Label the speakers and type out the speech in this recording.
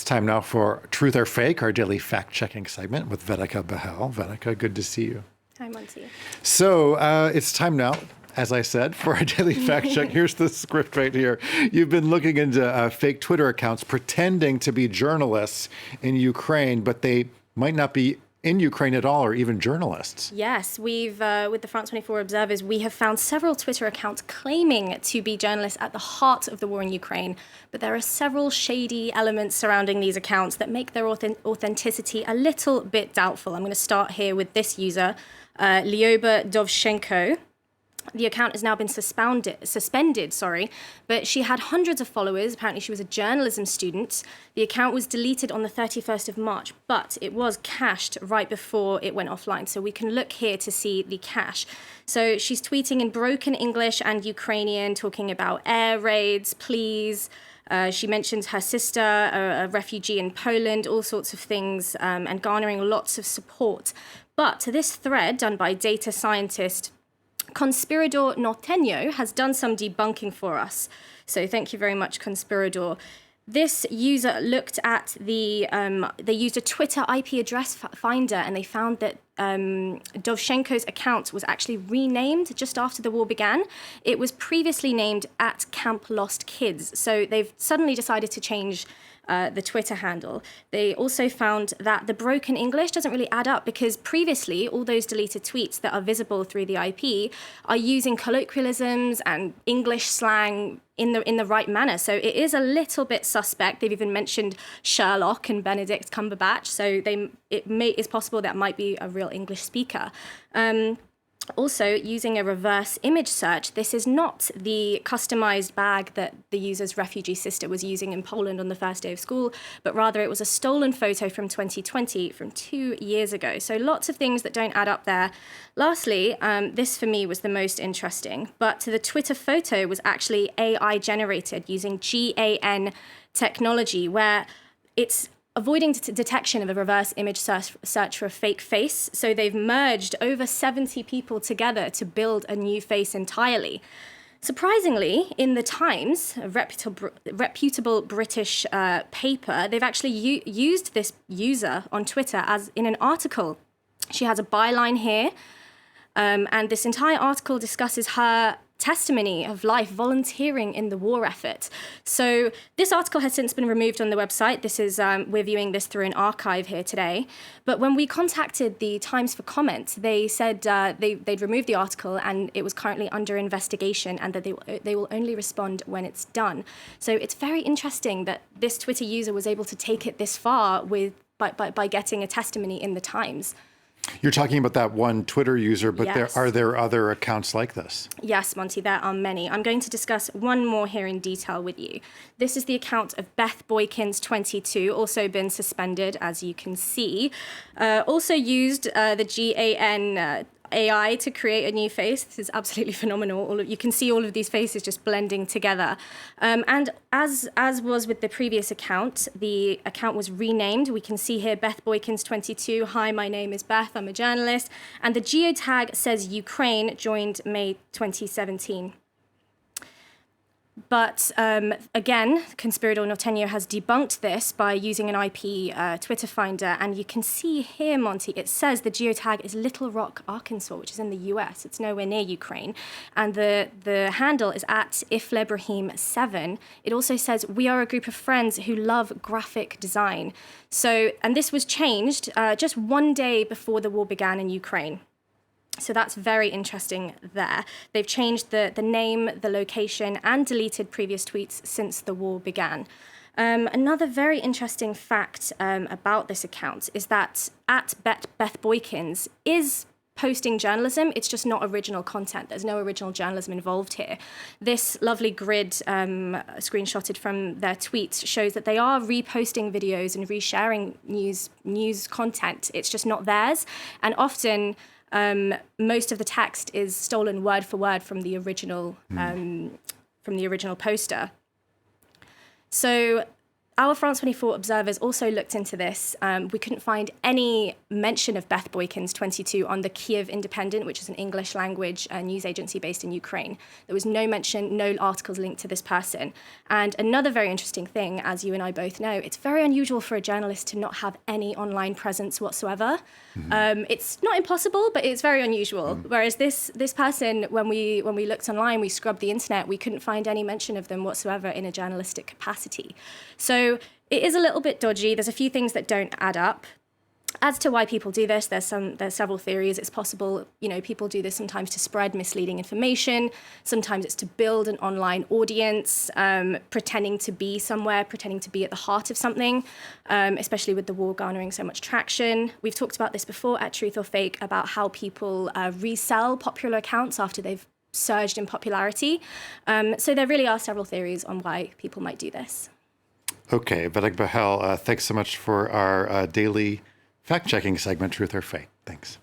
Speaker 1: It's time now for Truth or Fake, our daily fact-checking segment with Vedika Bahel. Vedika, good to see you.
Speaker 2: Hi, Monty.
Speaker 1: So it's time now, as I said, for our daily fact check. Here's the script right here. You've been looking into fake Twitter accounts pretending to be journalists in Ukraine, but they might not be in Ukraine at all, or even journalists.
Speaker 2: Yes, we've, with the France 24 Observers, we have found several Twitter accounts claiming to be journalists at the heart of the war in Ukraine. But there are several shady elements surrounding these accounts that make their authenticity a little bit doubtful. I'm going to start here with this user, Luba Dovzhenko. The account has now been suspended, but she had hundreds of followers. Apparently she was a journalism student. The account was deleted on the 31st of March, but it was cached right before it went offline. So we can look here to see the cache. So she's tweeting in broken English and Ukrainian, talking about air raids, please. She mentions her sister, a refugee in Poland, all sorts of things, and garnering lots of support. But this thread done by data scientist Conspirador Norteño has done some debunking for us. So thank you very much, Conspirador. This user looked at they used a Twitter IP address finder, and they found that Dovzhenko's account was actually renamed just after the war began. It was previously named at Camp Lost Kids. So they've suddenly decided to change the Twitter handle. They also found that the broken English doesn't really add up, because previously all those deleted tweets that are visible through the IP are using colloquialisms and English slang in the right manner. So it is a little bit suspect. They've even mentioned Sherlock and Benedict Cumberbatch. So it's possible that might be a real English speaker. Also, using a reverse image search, this is not the customized bag that the user's refugee sister was using in Poland on the first day of school, but rather it was a stolen photo from 2020, from 2 years ago. So lots of things that don't add up there. Lastly, this for me was the most interesting, but the Twitter photo was actually AI generated using GAN technology, where it's avoiding detection of a reverse image search for a fake face. So they've merged over 70 people together to build a new face entirely. Surprisingly, in the Times, a reputable British paper, they've actually used this user on Twitter as in an article. She has a byline here, and this entire article discusses her testimony of life volunteering in the war effort. So this article has since been removed on the website. This is we're viewing this through an archive here today. But when we contacted the Times for comment, they said they'd removed the article and it was currently under investigation, and that they will only respond when it's done. So it's very interesting that this Twitter user was able to take it this far by getting a testimony in the Times.
Speaker 1: You're talking about that one Twitter user, but
Speaker 2: Yes.
Speaker 1: are there other accounts like this?
Speaker 2: Yes, Monty, there are many. I'm going to discuss one more here in detail with you. This is the account of Beth Boykins 22, also been suspended, as you can see. Also used the GAN AI to create a new face. This is absolutely phenomenal. You can see all of these faces just blending together. And as was with the previous account, the account was renamed. We can see here Beth Boykins 22. Hi, my name is Beth. I'm a journalist. And the geotag says Ukraine, joined May 2017. But again, Conspirador Norteño has debunked this by using an IP Twitter finder. And you can see here, Monty, it says the geotag is Little Rock, Arkansas, which is in the US. It's nowhere near Ukraine. And the handle is at iflebrahim7. It also says, we are a group of friends who love graphic design. So, and this was changed just one day before the war began in Ukraine. So that's very interesting there. They've changed the name, the location, and deleted previous tweets since the war began. Another very interesting fact about this account is that at Beth Boykins is posting journalism. It's just not original content. There's no original journalism involved here. This lovely grid screenshotted from their tweets shows that they are reposting videos and resharing news content. It's just not theirs. And often most of the text is stolen word for word from the original poster. So our France 24 observers also looked into this. We couldn't find any mention of Beth Boykins, 22, on the Kiev Independent, which is an English language news agency based in Ukraine. There was no mention, no articles linked to this person. And another very interesting thing, as you and I both know, it's very unusual for a journalist to not have any online presence whatsoever. It's not impossible, but it's very unusual. Whereas this person, when we looked online, we scrubbed the internet, we couldn't find any mention of them whatsoever in a journalistic capacity. So it is a little bit dodgy. There's a few things that don't add up. As to why people do this, there's several theories. It's possible, people do this sometimes to spread misleading information. Sometimes it's to build an online audience, pretending to be somewhere, pretending to be at the heart of something, especially with the war garnering so much traction. We've talked about this before at Truth or Fake, about how people resell popular accounts after they've surged in popularity. So there really are several theories on why people might do this.
Speaker 1: Okay, Vedek Bahel, thanks so much for our daily fact-checking segment, Truth or Fake. Thanks.